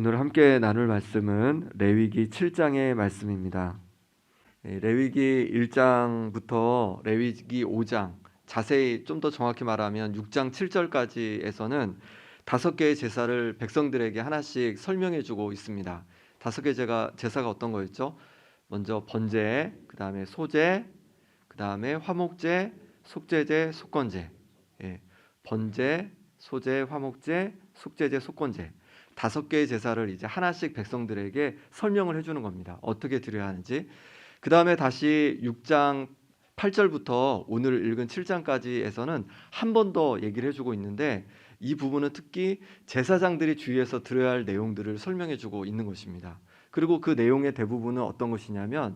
오늘 함께 나눌 말씀은 레위기 7장의 말씀입니다. 레위기 1장부터 레위기 5장, 자세히 좀 더 정확히 말하면 6장 7절까지에서는 5개의 제사를 백성들에게 하나씩 설명해 주고 있습니다. 5개 제사가 어떤 거였죠? 먼저 번제, 그 다음에 소제, 그 다음에 화목제, 속죄제, 속건제. 번제, 소제, 화목제, 속죄제, 속건제. 5개의 제사를 이제 하나씩 백성들에게 설명을 해주는 겁니다. 어떻게 드려야 하는지. 그 다음에 다시 6장 8절부터 오늘 읽은 7장까지에서는 한 번 더 얘기를 해주고 있는데, 이 부분은 특히 제사장들이 주위에서 들어야 할 내용들을 설명해주고 있는 것입니다. 그리고 그 내용의 대부분은 어떤 것이냐면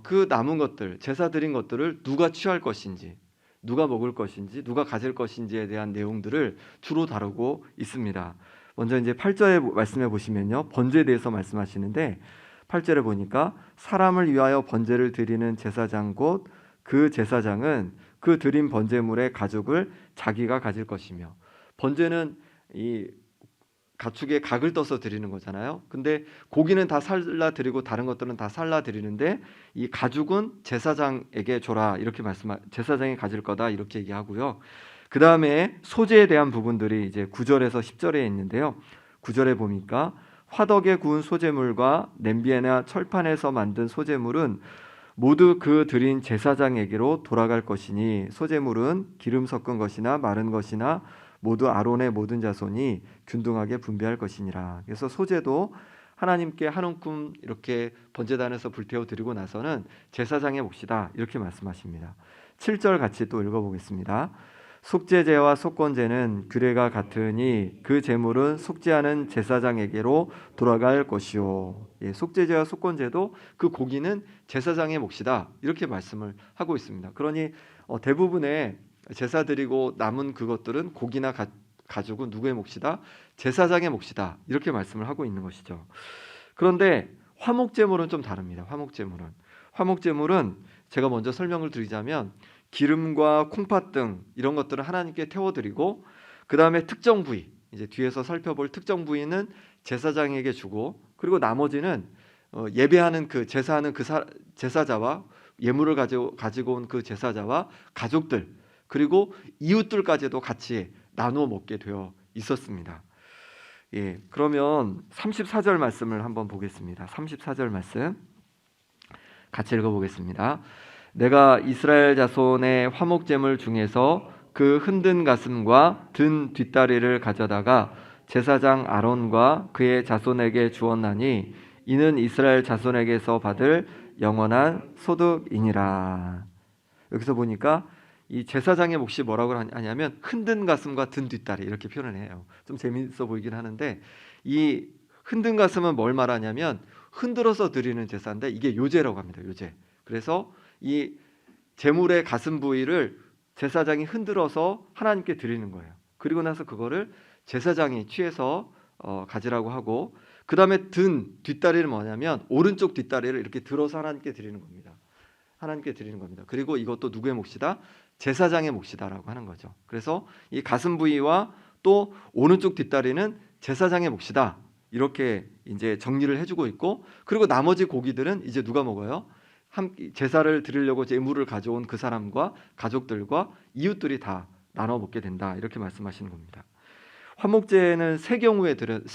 그 남은 것들, 제사 드린 것들을 누가 취할 것인지, 누가 먹을 것인지, 누가 가질 것인지에 대한 내용들을 주로 다루고 있습니다. 먼저 이제 8절에 말씀해 보시면요, 번제에 대해서 말씀하시는데 8절에 보니까 사람을 위하여 번제를 드리는 제사장 곧 그 제사장은 그 드린 번제물의 가죽을 자기가 가질 것이며, 번제는 이 가축의 각을 떠서 드리는 거잖아요. 근데 고기는 다 살라 드리고 다른 것들은 다 살라 드리는데 이 가죽은 제사장에게 줘라, 이렇게 제사장이 가질 거다, 이렇게 얘기하고요. 그 다음에 소제에 대한 부분들이 이제 9절에서 10절에 있는데요. 9절에 보니까 화덕에 구운 소제물과 냄비나 철판에서 만든 소제물은 모두 그 드린 제사장에게로 돌아갈 것이니, 소제물은 기름 섞은 것이나 마른 것이나 모두 아론의 모든 자손이 균등하게 분배할 것이니라. 그래서 소제도 하나님께 한 움큼 이렇게 번제단에서 불태워 드리고 나서는 제사장의 몫이다, 이렇게 말씀하십니다. 7절 같이 또 읽어보겠습니다. 속죄제와 속건제는 규례가 같으니 그 제물은 속죄하는 제사장에게로 돌아갈 것이요. 속죄제와 속건제도 그 고기는 제사장의 몫이다, 이렇게 말씀을 하고 있습니다. 그러니 대부분의 제사 드리고 남은 그것들은 고기나 가죽은 누구의 몫이다? 제사장의 몫이다, 이렇게 말씀을 하고 있는 것이죠. 그런데 화목제물은 좀 다릅니다. 화목제물은 제가 먼저 설명을 드리자면 기름과 콩팥 등 이런 것들을 하나님께 태워드리고, 그 다음에 특정 부위, 이제 뒤에서 살펴볼 특정 부위는 제사장에게 주고, 그리고 나머지는 예배하는 그 제사하는 그 제사자와 예물을 가지고 온 그 제사자와 가족들, 그리고 이웃들까지도 같이 나누어 먹게 되어 있었습니다. 그러면 34절 말씀을 한번 보겠습니다. 34절 말씀 같이 읽어보겠습니다. 내가 이스라엘 자손의 화목제물 중에서 그 흔든 가슴과 든 뒷다리를 가져다가 제사장 아론과 그의 자손에게 주었나니 이는 이스라엘 자손에게서 받을 영원한 소득이니라. 여기서 보니까 이 제사장의 몫이 뭐라고 하냐면 흔든 가슴과 든 뒷다리, 이렇게 표현을 해요. 좀 재미있어 보이긴 하는데, 이 흔든 가슴은 뭘 말하냐면 흔들어서 드리는 제사인데 이게 요제라고 합니다. 요제. 그래서 이 제물의 가슴 부위를 제사장이 흔들어서 하나님께 드리는 거예요. 그리고 나서 그거를 제사장이 취해서 가지라고 하고, 그 다음에 든 뒷다리는 뭐냐면 오른쪽 뒷다리를 이렇게 들어서 하나님께 드리는 겁니다. 그리고 이것도 누구의 몫이다? 제사장의 몫이다라고 하는 거죠. 그래서 이 가슴 부위와 또 오른쪽 뒷다리는 제사장의 몫이다, 이렇게 이제 정리를 해주고 있고, 그리고 나머지 고기들은 이제 누가 먹어요? 제사를 드리려고 제물을 가져온 그 사람과 가족들과 이웃들이 다 나눠 먹게 된다, 이렇게 말씀하시는 겁니다. 화목제는 세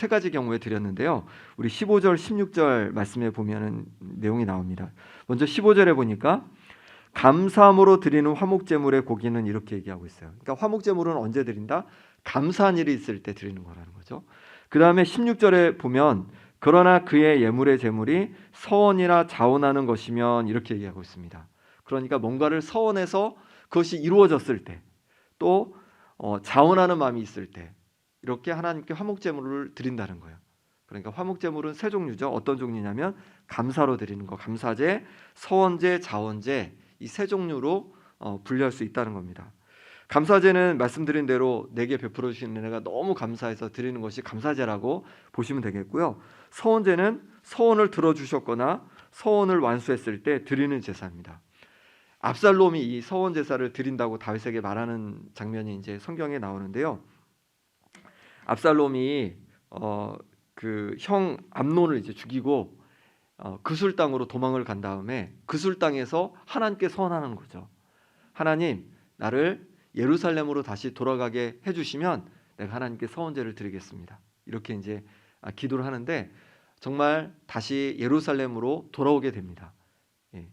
가지 경우에 드렸는데요. 우리 15절, 16절 말씀에 보면은 내용이 나옵니다. 먼저 15절에 보니까 감사함으로 드리는 화목제물의 고기는 이렇게 얘기하고 있어요. 그러니까 화목제물은 언제 드린다? 감사한 일이 있을 때 드리는 거라는 거죠. 그 다음에 16절에 보면 그러나 그의 예물의 제물이 서원이나 자원하는 것이면, 이렇게 얘기하고 있습니다. 그러니까 뭔가를 서원해서 그것이 이루어졌을 때, 또 자원하는 마음이 있을 때, 이렇게 하나님께 화목제물을 드린다는 거예요. 그러니까 화목제물은 세 종류죠. 어떤 종류냐면 감사로 드리는 거, 감사제, 서원제, 자원제, 이 세 종류로 분류할 수 있다는 겁니다. 감사제는 말씀드린 대로 내게 베풀어 주신 은혜가 너무 감사해서 드리는 것이 감사제라고 보시면 되겠고요. 서원제는 서원을 들어주셨거나 서원을 완수했을 때 드리는 제사입니다. 압살롬이 이 서원 제사를 드린다고 다윗에게 말하는 장면이 이제 성경에 나오는데요. 압살롬이 그 형 암논을 이제 죽이고 그술 땅으로 도망을 간 다음에 그술 땅에서 하나님께 서원하는 거죠. 하나님, 나를 예루살렘으로 다시 돌아가게 해주시면 내가 하나님께 서원제를 드리겠습니다. 이렇게 이제 기도를 하는데 정말 다시 예루살렘으로 돌아오게 됩니다. 예.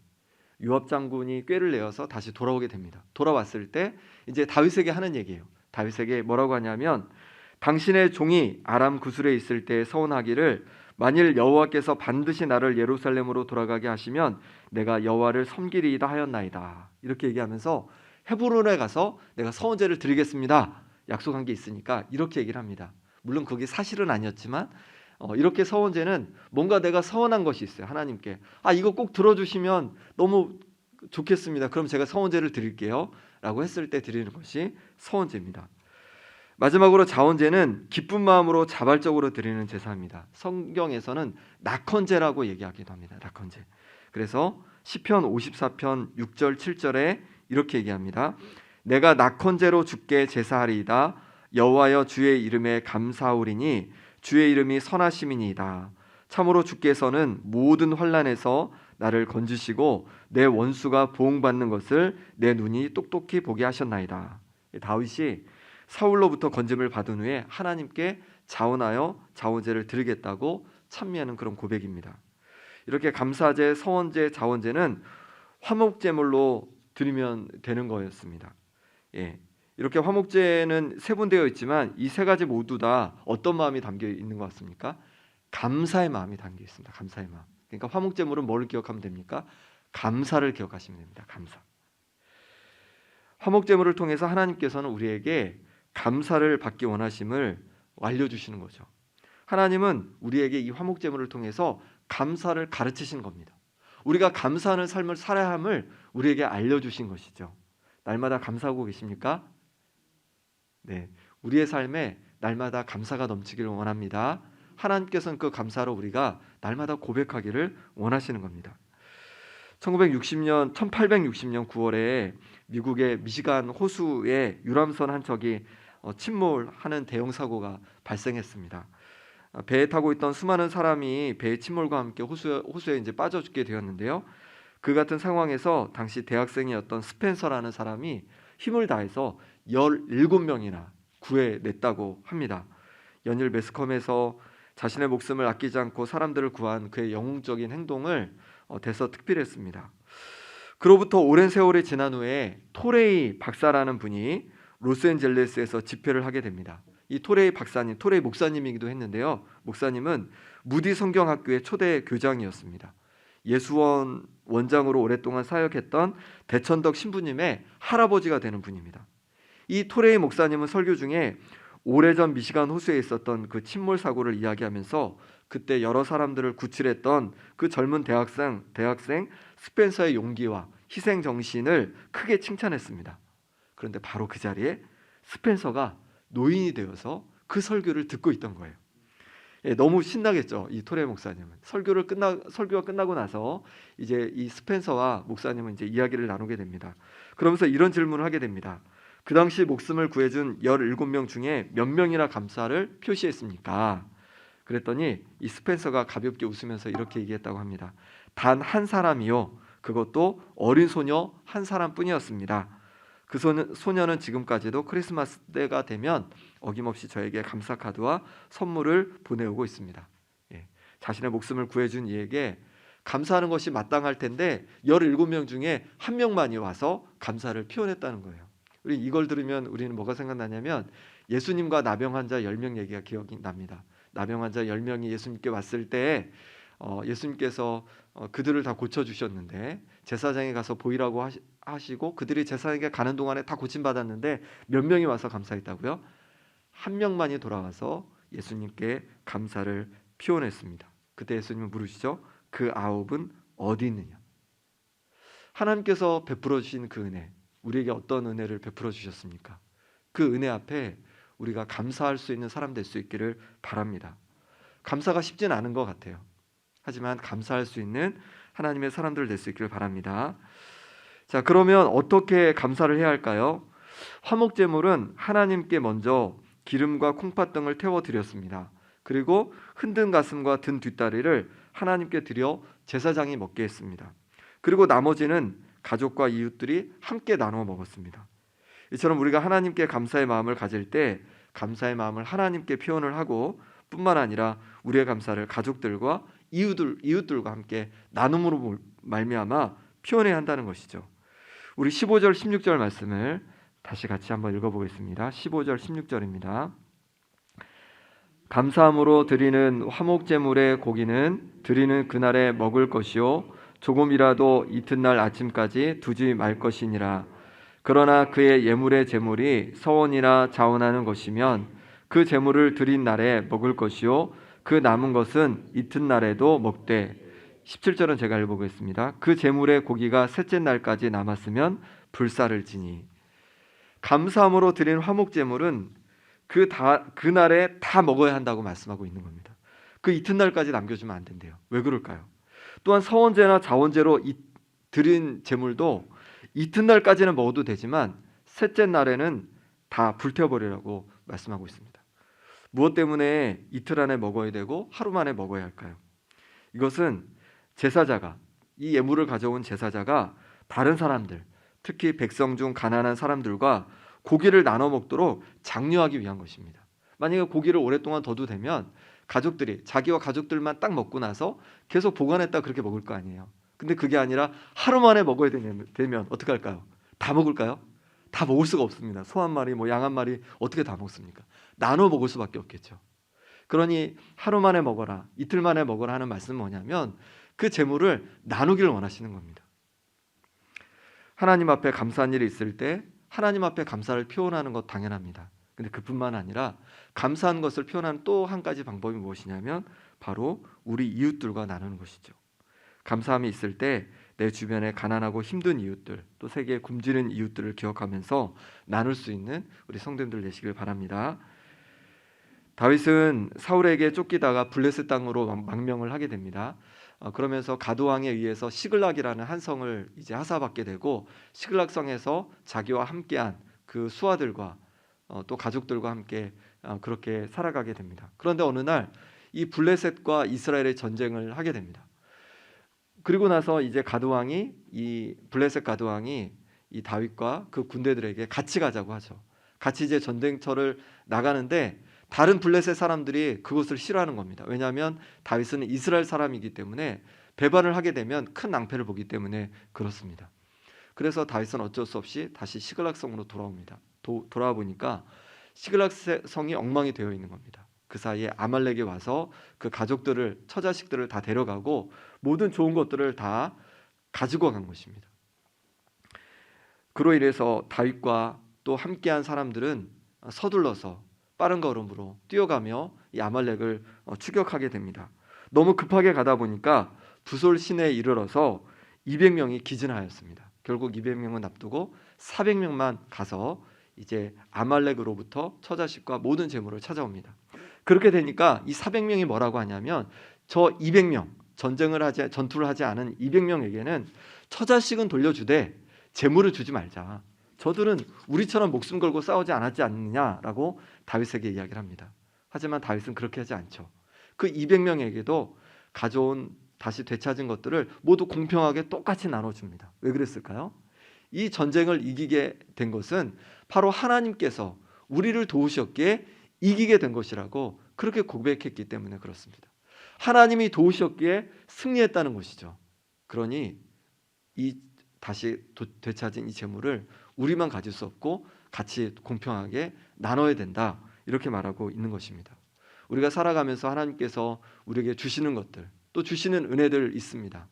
요압 장군이 꾀를 내어서 다시 돌아오게 됩니다. 돌아왔을 때 이제 다윗에게 하는 얘기예요. 다윗에게 뭐라고 하냐면, 당신의 종이 아람 구술에 있을 때 서원하기를, 만일 여호와께서 반드시 나를 예루살렘으로 돌아가게 하시면 내가 여호와를 섬기리이다 하였나이다. 이렇게 얘기하면서 헤브론에 가서 내가 서원제를 드리겠습니다. 약속한 게 있으니까 이렇게 얘기를 합니다. 물론 그게 사실은 아니었지만 이렇게 서원제는 뭔가 내가 서원한 것이 있어요. 하나님께 이거 꼭 들어주시면 너무 좋겠습니다. 그럼 제가 서원제를 드릴게요 라고 했을 때 드리는 것이 서원제입니다. 마지막으로 자원제는 기쁜 마음으로 자발적으로 드리는 제사입니다. 성경에서는 낙헌제라고 얘기하기도 합니다. 낙헌제. 그래서 시편 54편 6절 7절에 이렇게 얘기합니다. 내가 낙헌제로 주께 제사하리이다. 여호와여, 주의 이름에 감사하오리니 주의 이름이 선하심이니이다. 참으로 주께서는 모든 환난에서 나를 건지시고 내 원수가 보응받는 것을 내 눈이 똑똑히 보게 하셨나이다. 다윗이 사울로부터 건짐을 받은 후에 하나님께 자원하여 자원제를 드리겠다고 찬미하는 그런 고백입니다. 이렇게 감사제, 서원제, 자원제는 화목제물로 드리면 되는 거였습니다. 이렇게 화목제는 세분되어 있지만 이 세 가지 모두 다 어떤 마음이 담겨 있는 것 같습니까? 감사의 마음이 담겨 있습니다. 감사의 마음. 그러니까 화목제물은 뭐를 기억하면 됩니까? 감사를 기억하시면 됩니다. 감사. 화목제물을 통해서 하나님께서는 우리에게 감사를 받기 원하심을 알려주시는 거죠. 하나님은 우리에게 이 화목제물을 통해서 감사를 가르치신 겁니다. 우리가 감사하는 삶을 살아야 함을 우리에게 알려주신 것이죠. 날마다 감사하고 계십니까? 네, 우리의 삶에 날마다 감사가 넘치기를 원합니다. 하나님께서는 그 감사로 우리가 날마다 고백하기를 원하시는 겁니다. 1860년 9월에 미국의 미시간 호수에 유람선 한 척이 침몰하는 대형 사고가 발생했습니다. 배에 타고 있던 수많은 사람이 배의 침몰과 함께 호수에 이제 빠져 죽게 되었는데요. 그 같은 상황에서 당시 대학생이었던 스펜서라는 사람이 힘을 다해서 17명이나 구해냈다고 합니다. 연일 매스컴에서 자신의 목숨을 아끼지 않고 사람들을 구한 그의 영웅적인 행동을 대서특필했습니다. 그로부터 오랜 세월이 지난 후에 토레이 박사라는 분이 로스앤젤레스에서 집회를 하게 됩니다. 이 토레이 박사님, 토레이 목사님이기도 했는데요. 목사님은 무디 성경학교의 초대 교장이었습니다. 예수원 원장으로 오랫동안 사역했던 대천덕 신부님의 할아버지가 되는 분입니다. 이 토레이 목사님은 설교 중에 오래전 미시간 호수에 있었던 그 침몰 사고를 이야기하면서 그때 여러 사람들을 구출했던 그 젊은 대학생 스펜서의 용기와 희생 정신을 크게 칭찬했습니다. 그런데 바로 그 자리에 스펜서가 노인이 되어서 그 설교를 듣고 있던 거예요. 너무 신나겠죠. 이 토레이 목사님은 설교가 끝나고 나서 이제 이 스펜서와 목사님은 이제 이야기를 나누게 됩니다. 그러면서 이런 질문을 하게 됩니다. 그 당시 목숨을 구해준 17명 중에 몇 명이나 감사를 표시했습니까? 그랬더니 이 스펜서가 가볍게 웃으면서 이렇게 얘기했다고 합니다. 단 한 사람이요. 그것도 어린 소녀 한 사람뿐이었습니다. 그 소녀는 지금까지도 크리스마스 때가 되면 어김없이 저에게 감사 카드와 선물을 보내오고 있습니다. 자신의 목숨을 구해준 이에게 감사하는 것이 마땅할 텐데 17명 중에 한 명만이 와서 감사를 표현했다는 거예요. 우리 이걸 들으면 우리는 뭐가 생각나냐면 예수님과 나병 환자 10명 얘기가 기억이 납니다. 나병 환자 10명이 예수님께 왔을 때 예수님께서 그들을 다 고쳐주셨는데 제사장에 가서 보이라고 하시고 그들이 제사장에게 가는 동안에 다 고침받았는데 몇 명이 와서 감사했다고요? 한 명만이 돌아와서 예수님께 감사를 표현했습니다. 그때 예수님은 물으시죠. 그 9은 어디 있느냐? 하나님께서 베풀어 주신 그 은혜, 우리에게 어떤 은혜를 베풀어 주셨습니까? 그 은혜 앞에 우리가 감사할 수 있는 사람 될 수 있기를 바랍니다. 감사가 쉽진 않은 것 같아요. 하지만 감사할 수 있는 하나님의 사람들 될 수 있기를 바랍니다. 자, 그러면 어떻게 감사를 해야 할까요? 화목제물은 하나님께 먼저 기름과 콩팥 등을 태워 드렸습니다. 그리고 흔든 가슴과 든 뒷다리를 하나님께 드려 제사장이 먹게 했습니다. 그리고 나머지는 가족과 이웃들이 함께 나눠 먹었습니다. 이처럼 우리가 하나님께 감사의 마음을 가질 때 감사의 마음을 하나님께 표현을 하고 뿐만 아니라 우리의 감사를 가족들과 이웃들과 함께 나눔으로 말미암아 표현해야 한다는 것이죠. 우리 15절 16절 말씀을 다시 같이 한번 읽어보겠습니다. 15절 16절입니다. 감사함으로 드리는 화목제물의 고기는 드리는 그날에 먹을 것이요 조금이라도 이튿날 아침까지 두지 말 것이니라. 그러나 그의 예물의 제물이 서원이나 자원하는 것이면 그 제물을 드린 날에 먹을 것이요 그 남은 것은 이튿날에도 먹되. 17절은 제가 읽어보겠습니다. 그 제물의 고기가 셋째 날까지 남았으면 불사를 지니. 감사함으로 드린 화목제물은 그날에 다 먹어야 한다고 말씀하고 있는 겁니다. 그 이튿날까지 남겨주면 안 된대요. 왜 그럴까요? 또한 서원제나 자원제로 드린 제물도 이튿날까지는 먹어도 되지만 셋째 날에는 다 불태워버리라고 말씀하고 있습니다. 무엇 때문에 이틀 안에 먹어야 되고 하루 만에 먹어야 할까요? 이것은 제사자가, 이 예물을 가져온 제사자가 다른 사람들, 특히 백성 중 가난한 사람들과 고기를 나눠 먹도록 장려하기 위한 것입니다. 만약에 고기를 오랫동안 둬도 되면 가족들이 자기와 가족들만 딱 먹고 나서 계속 보관했다 그렇게 먹을 거 아니에요. 근데 그게 아니라 하루 만에 먹어야 되면 어떻게 할까요? 다 먹을까요? 다 먹을 수가 없습니다. 소 한 마리, 양 한 마리 어떻게 다 먹습니까? 나눠 먹을 수밖에 없겠죠. 그러니 하루 만에 먹어라, 이틀 만에 먹어라 하는 말씀은 뭐냐면 그 재물을 나누기를 원하시는 겁니다. 하나님 앞에 감사한 일이 있을 때 하나님 앞에 감사를 표현하는 것 당연합니다. 근데 그뿐만 아니라 감사한 것을 표현하는 또 한 가지 방법이 무엇이냐면 바로 우리 이웃들과 나누는 것이죠. 감사함이 있을 때 내 주변에 가난하고 힘든 이웃들, 또 세계에 굶주린 이웃들을 기억하면서 나눌 수 있는 우리 성도님들 되시길 바랍니다. 다윗은 사울에게 쫓기다가 블레셋 땅으로 망명을 하게 됩니다. 그러면서 가드왕에 의해서 시글락이라는 한 성을 이제 하사받게 되고 시글락 성에서 자기와 함께한 그 수하들과 또 가족들과 함께 그렇게 살아가게 됩니다. 그런데 어느 날 이 블레셋과 이스라엘의 전쟁을 하게 됩니다. 그리고 나서 이제 이 블레셋 가드왕이 이 다윗과 그 군대들에게 같이 가자고 하죠. 같이 이제 전쟁터를 나가는데 다른 블레셋 사람들이 그것을 싫어하는 겁니다. 왜냐하면 다윗은 이스라엘 사람이기 때문에 배반을 하게 되면 큰 낭패를 보기 때문에 그렇습니다. 그래서 다윗은 어쩔 수 없이 다시 시글락 성으로 돌아옵니다. 돌아와 보니까 시글락 성이 엉망이 되어 있는 겁니다. 그 사이에 아말렉이 와서 그 가족들을, 처자식들을 다 데려가고 모든 좋은 것들을 다 가지고 간 것입니다. 그로 인해서 다윗과 또 함께한 사람들은 서둘러서 빠른 걸음으로 뛰어가며 이 아말렉을 추격하게 됩니다. 너무 급하게 가다 보니까 부솔 시내에 이르러서 200명이 기진하였습니다. 결국 200명은 납두고 400명만 가서 이제 아말렉으로부터 처자식과 모든 재물을 찾아옵니다. 그렇게 되니까 이 400명이 뭐라고 하냐면 저 200명, 전투를 하지 않은 200명에게는 처자식은 돌려주되 재물을 주지 말자. 저들은 우리처럼 목숨 걸고 싸우지 않았지 않느냐라고 다윗에게 이야기를 합니다. 하지만 다윗은 그렇게 하지 않죠. 그 200명에게도 가져온 다시 되찾은 것들을 모두 공평하게 똑같이 나눠줍니다. 왜 그랬을까요? 이 전쟁을 이기게 된 것은 바로 하나님께서 우리를 도우셨기에 이기게 된 것이라고 그렇게 고백했기 때문에 그렇습니다. 하나님이 도우셨기에 승리했다는 것이죠. 그러니 이 다시 되찾은 이 재물을 우리만 가질 수 없고 같이 공평하게 나눠야 된다, 이렇게 말하고 있는 것입니다. 우리가 살아가면서 하나님께서 우리에게 주시는 것들, 또 주시는 은혜들 있습니다.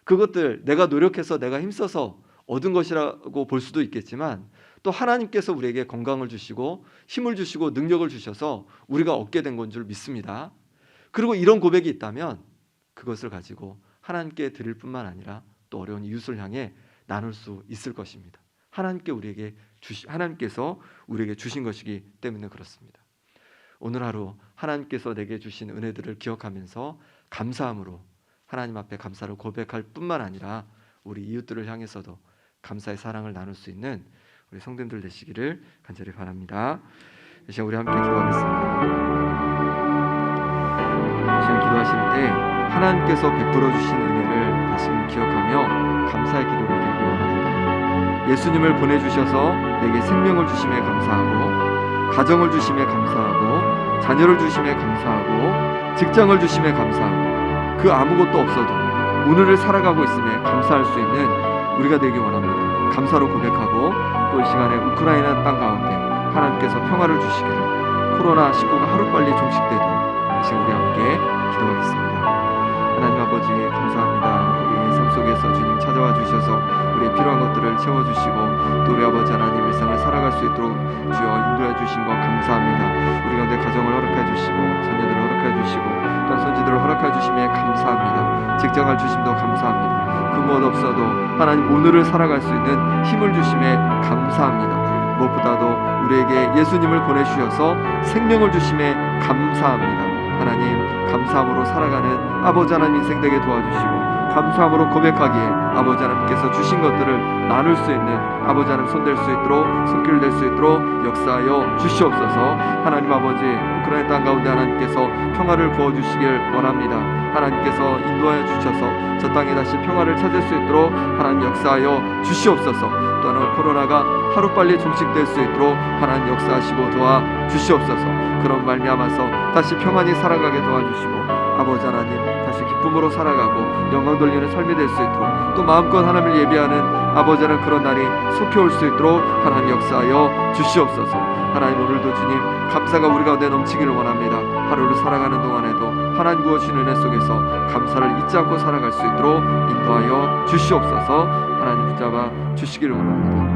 그것들 내가 노력해서 내가 힘써서 얻은 것이라고 볼 수도 있겠지만 또 하나님께서 우리에게 건강을 주시고 힘을 주시고 능력을 주셔서 우리가 얻게 된 건 줄 믿습니다. 그리고 이런 고백이 있다면 그것을 가지고 하나님께 드릴 뿐만 아니라 또 어려운 이웃을 향해 나눌 수 있을 것입니다. 하나님께서 우리에게 주신 것이기 때문에 그렇습니다. 오늘 하루 하나님께서 내게 주신 은혜들을 기억하면서 감사함으로 하나님 앞에 감사를 고백할 뿐만 아니라 우리 이웃들을 향해서도 감사의 사랑을 나눌 수 있는 우리 성도님들 되시기를 간절히 바랍니다. 이 시간 우리 함께 기도하겠습니다. 기도하실 때 하나님께서 베풀어 주신 은혜를 다시금 기억하며 감사의 기도를 드리기 원합니다. 예수님을 보내주셔서 내게 생명을 주심에 감사하고, 가정을 주심에 감사하고, 자녀를 주심에 감사하고, 직장을 주심에 감사하고, 그 아무것도 없어도 오늘을 살아가고 있음에 감사할 수 있는 우리가 되기 원합니다. 감사로 고백하고, 또 이 시간에 우크라이나 땅 가운데 하나님께서 평화를 주시기를, 코로나19가 하루빨리 종식되도록 이 시간 우리 함께 기도하겠습니다. 하나님 아버지 감사합니다. 우리 삶 속에서 주님 찾아와 주셔서 우리의 필요한 것들을 채워주시고, 또 우리 아버지 하나님 일상을 살아갈 수 있도록 주여 인도해 주신 것 감사합니다. 우리 가운데 가정을 허락해 주시고, 자녀들을 허락해 주시고, 또한 손지들을 허락해 주심에 감사합니다. 직장을 주심도 감사합니다. 그 무엇 없어도 하나님 오늘을 살아갈 수 있는 힘을 주심에 감사합니다. 무엇보다도 우리에게 예수님을 보내주셔서 생명을 주심에 감사합니다. 하나님 감사함으로 살아가는 아버지 하나님 인생 되게 도와주시고, 감사함으로 고백하기에 아버지 하나님께서 주신 것들을 나눌 수 있는 아버지 하나님 손댈 수 있도록, 손길 댈 수 있도록 역사하여 주시옵소서. 하나님 아버지 우크라이나 땅 가운데 하나님께서 평화를 부어주시길 원합니다. 하나님께서 인도하여 주셔서 저 땅에 다시 평화를 찾을 수 있도록 하나님 역사하여 주시옵소서. 또한 코로나가 하루빨리 종식될 수 있도록 하나님 역사하시고 도와주시옵소서. 그런 말미암아서 다시 평안히 살아가게 도와주시고, 아버지 하나님 다시 기쁨으로 살아가고 영광 돌리는 삶이 될 수 있도록, 또 마음껏 하나님을 예배하는 아버지 하나님 그런 날이 속히 올 수 있도록 하나님 역사하여 주시옵소서. 하나님 오늘도 주님 감사가 우리 가운데 넘치기를 원합니다. 하루를 살아가는 동안에도 하나님 부어주신 은혜 속에서 감사를 잊지 않고 살아갈 수 있도록 인도하여 주시옵소서. 하나님 붙잡아 주시기를 원합니다.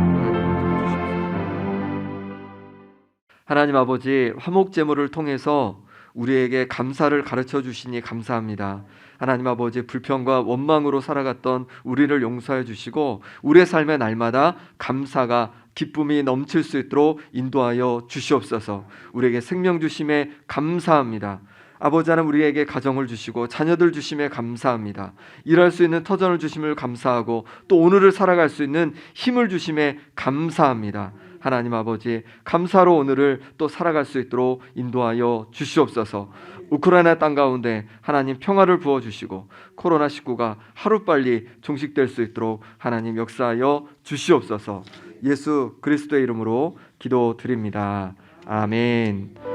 하나님 아버지 화목제물을 통해서 우리에게 감사를 가르쳐 주시니 감사합니다. 하나님 아버지 불평과 원망으로 살아갔던 우리를 용서해 주시고, 우리의 삶의 날마다 감사가 기쁨이 넘칠 수 있도록 인도하여 주시옵소서. 우리에게 생명 주심에 감사합니다. 아버지 하나님 우리에게 가정을 주시고 자녀들 주심에 감사합니다. 일할 수 있는 터전을 주심을 감사하고, 또 오늘을 살아갈 수 있는 힘을 주심에 감사합니다. 하나님 아버지 감사로 오늘을 또 살아갈 수 있도록 인도하여 주시옵소서. 우크라이나 땅 가운데 하나님 평화를 부어주시고, 코로나19가 하루빨리 종식될 수 있도록 하나님 역사하여 주시옵소서. 예수 그리스도의 이름으로 기도드립니다. 아멘.